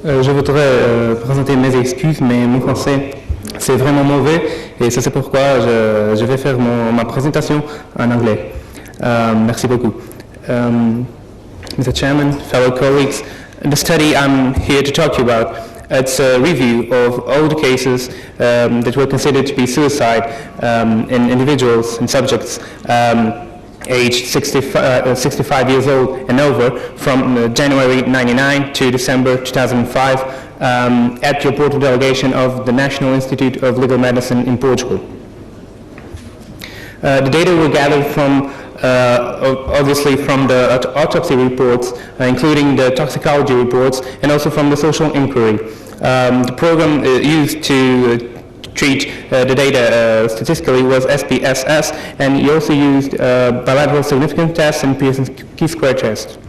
Je voudrais présenter mes excuses, mais mon français c'est vraiment mauvais et ça c'est pourquoi je vais faire ma présentation en anglais. Merci beaucoup. Mr. Chairman, fellow colleagues, the study I'm here to talk to you about, it's a review of all the cases that were considered to be suicide in individuals and subjects aged 65 years old and over from January 1999 to December 2005 at the Porto delegation of the National Institute of Legal Medicine in Portugal. The data were gathered from obviously from the autopsy reports, including the toxicology reports, and also from the social inquiry. The program used to treat the data statistically was SPSS, and he also used bilateral significance tests and Pearson's chi-square test.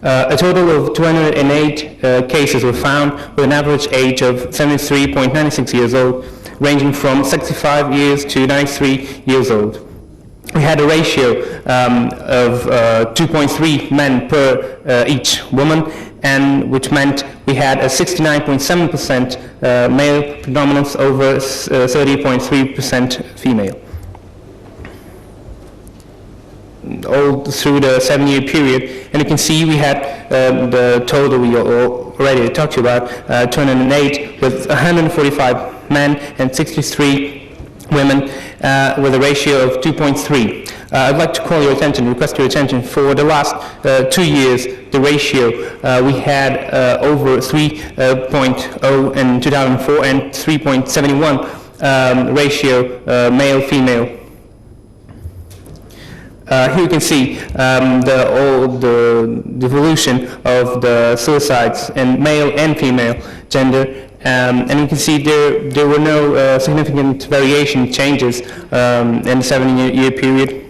A total of 208 cases were found with an average age of 73.96 years old, ranging from 65 years to 93 years old. We had a ratio of 2.3 men per each woman, and which meant we had a 69.7% male predominance over 30.3% female. All through the 7-year period, and you can see we had the total we already talked about, 208 with 145 men and 63 women with a ratio of 2.3. I'd like to call your attention, request your attention, for the last 2 years, the ratio we had over 3.0 in 2004 and 3.71 ratio male-female. Here you can see the evolution of the suicides in male and female gender, and you can see there were no significant variation changes in the 7-year period.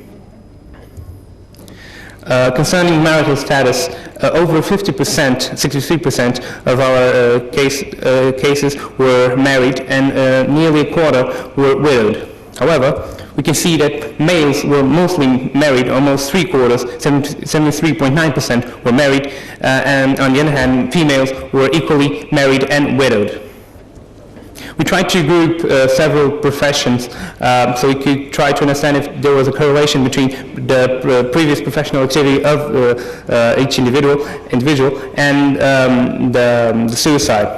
Concerning marital status, over 50%, 63% of our cases were married, and nearly a quarter were widowed. However, we can see that males were mostly married, almost 3/4, 73.9% were married, and on the other hand, females were equally married and widowed. We tried to group several professions so we could try to understand if there was a correlation between the previous professional activity of each individual and the suicide.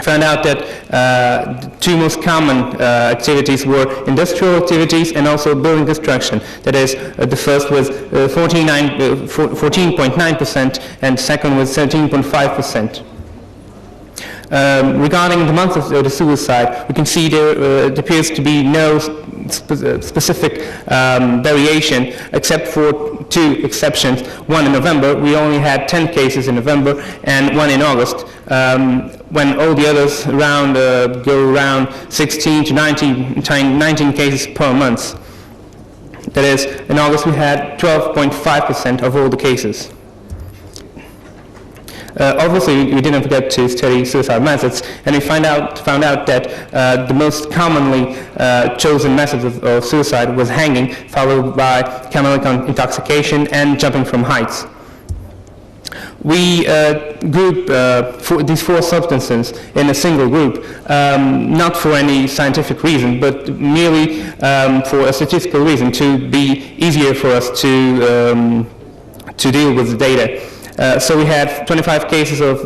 Found out that the two most common activities were industrial activities and also building construction. That is, the first was 14.9% and the second was 17.5%. Regarding the month of the suicide, we can see there appears to be no specific variation except for 2 exceptions. One in November, we only had 10 cases in November, and one in August, when all the others go around 16 to 19 cases per month. That is, in August we had 12.5% of all the cases. Obviously, we didn't forget to study suicide methods, and we found out that the most commonly chosen method of suicide was hanging, followed by chemical intoxication and jumping from heights. We group these 4 substances in a single group, not for any scientific reason, but merely for a statistical reason, to be easier for us to deal with the data. So we had 25 cases of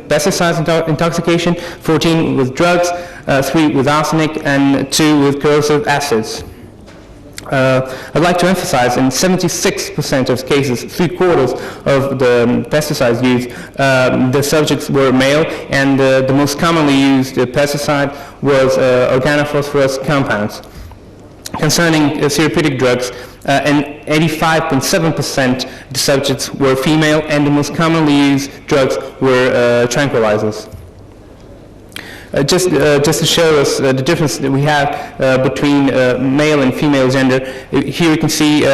pesticides intoxication, 14 with drugs, 3 with arsenic, and 2 with corrosive acids. I'd like to emphasize, in 76% of cases, 3/4 of the pesticides used, the subjects were male, and the most commonly used pesticide was organophosphorus compounds. Concerning therapeutic drugs, and 85.7% the subjects were female, and the most commonly used drugs were tranquilizers. Just to show us the difference that we have between male and female gender, here you can see,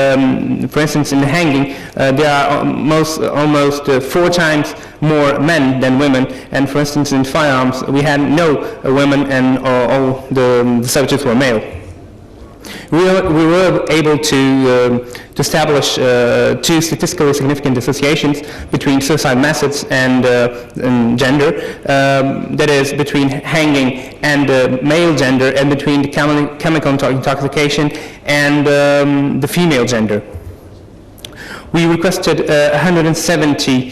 for instance, in the hanging, there are almost 4 times more men than women, and for instance, in firearms, we had no women, and all the subjects were male. We were able to establish two statistically significant associations between suicide methods and gender, that is, between hanging and male gender, and between the chemical intoxication and the female gender. We requested 170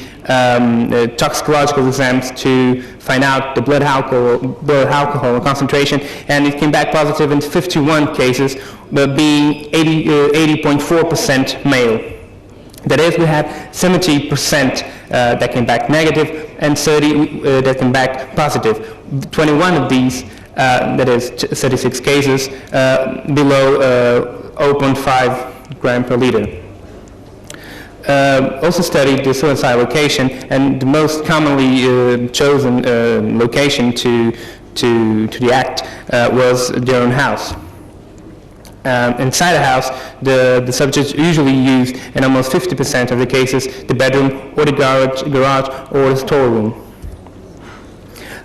toxicological exams to find out the blood alcohol concentration, and it came back positive in 51 cases, but being 80.4% male. That is, we had 70% that came back negative and 30 that came back positive. 21 of these, that is 36 cases, below 0.5 gram per liter. Also studied the suicide location, and the most commonly chosen location to the act was their own house. Inside a house, the subjects usually used, in almost 50% of the cases, the bedroom or the garage or the storeroom.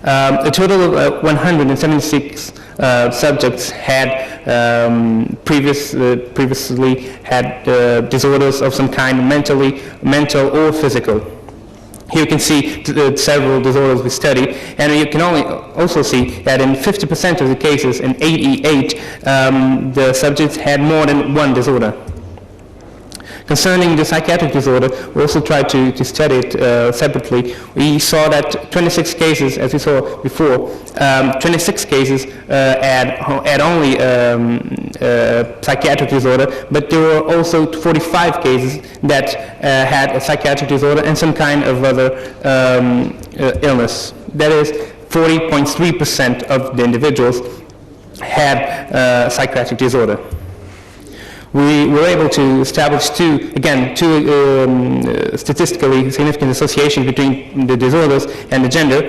A total of 176 subjects had previously had disorders of some kind, mental or physical. Here you can see several disorders we studied, and you can also see that in 50% of the cases, in 88, the subjects had more than one disorder. Concerning the psychiatric disorder, we also tried to study it separately. We saw that 26 cases, as we saw before, 26 cases had only psychiatric disorder, but there were also 45 cases that had a psychiatric disorder and some kind of other illness. That is, 40.3% of the individuals had psychiatric disorder. We were able to establish two statistically significant associations between the disorders and the gender,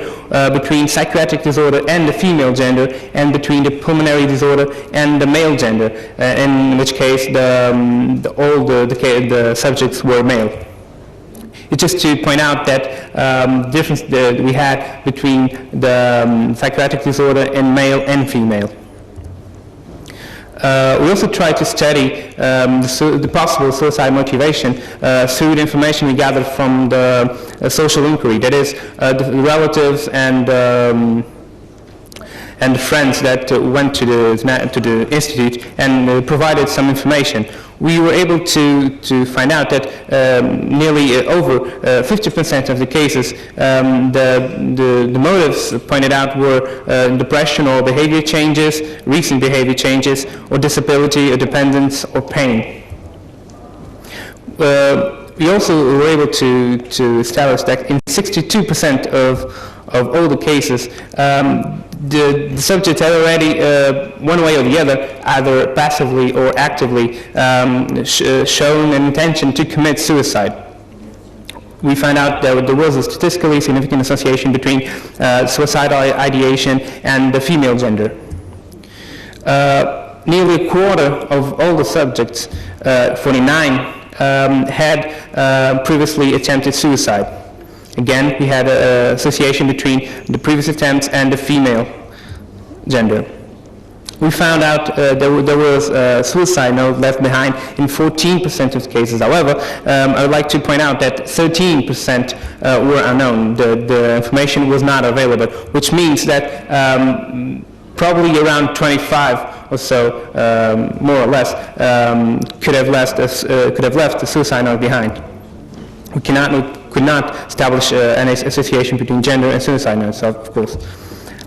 between psychiatric disorder and the female gender, and between the pulmonary disorder and the male gender, in which case all the subjects were male. It's just to point out that the difference that we had between the psychiatric disorder in male and female. We also tried to study the possible suicide motivation through the information we gathered from the social inquiry, that is, the relatives and the friends that went to the institute and provided some information. We were able to find out that nearly over 50% of the cases, the motives pointed out were depression or behavior changes, recent behavior changes, or disability or dependence or pain. We also were able to establish that in 62% of all the cases, the subjects had already, one way or the other, either passively or actively, shown an intention to commit suicide. We found out that there was a statistically significant association between suicidal ideation and the female gender. Nearly a quarter of all the subjects, 49, had previously attempted suicide. Again, we had an association between the previous attempts and the female gender. We found out there was a suicide note left behind in 14% of cases. However, I would like to point out that 13% were unknown. The information was not available, which means that probably around 25 or so, more or less, could have left a suicide note behind. We could not establish any association between gender and suicide notes, of course.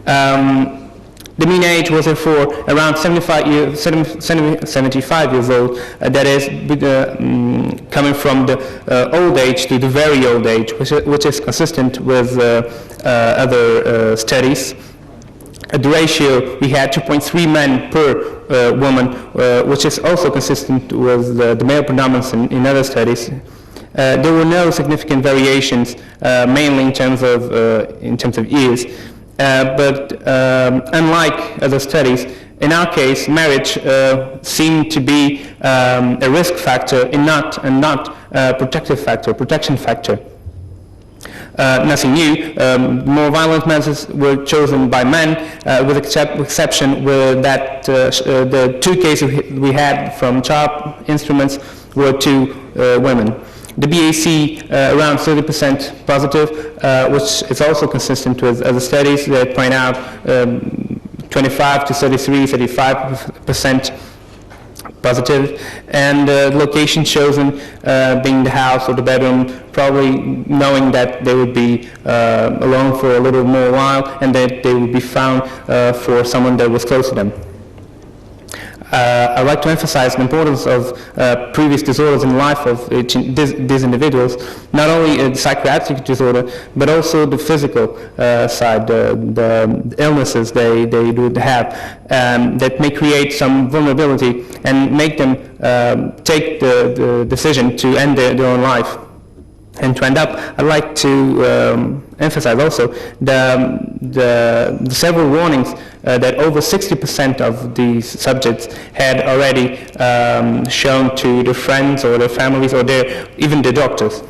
The mean age was therefore around 75 years old, that is, coming from the old age to the very old age, which is consistent with other studies. The ratio, we had 2.3 men per woman, which is also consistent with the male predominance in other studies. There were no significant variations, mainly in terms of years. But unlike other studies, in our case, marriage seemed to be a risk factor and not a protection factor. nothing new. More violent methods were chosen by men, with exception with that the 2 cases we had from sharp instruments were 2 women. The BAC around 30% positive, which is also consistent with other studies that point out 25 to 33, 35% positive, and location chosen being the house or the bedroom, probably knowing that they would be alone for a little more while and that they would be found for someone that was close to them. I'd like to emphasize the importance of previous disorders in the life of these individuals, not only a psychiatric disorder, but also the physical side, the illnesses they would have that may create some vulnerability and make them take the decision to end their own life. And to end up, I'd like to emphasize also the several warnings that over 60% of these subjects had already shown to their friends or their families or even their doctors.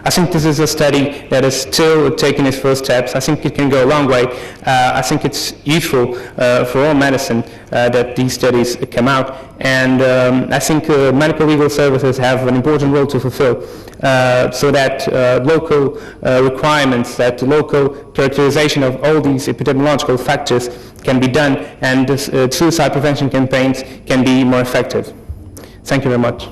I think this is a study that is still taking its first steps. I think it can go a long way. I think it's useful for all medicine that these studies come out, and I think medical legal services have an important role to fulfill, so that local requirements, that local characterization of all these epidemiological factors can be done, and suicide prevention campaigns can be more effective. Thank you very much.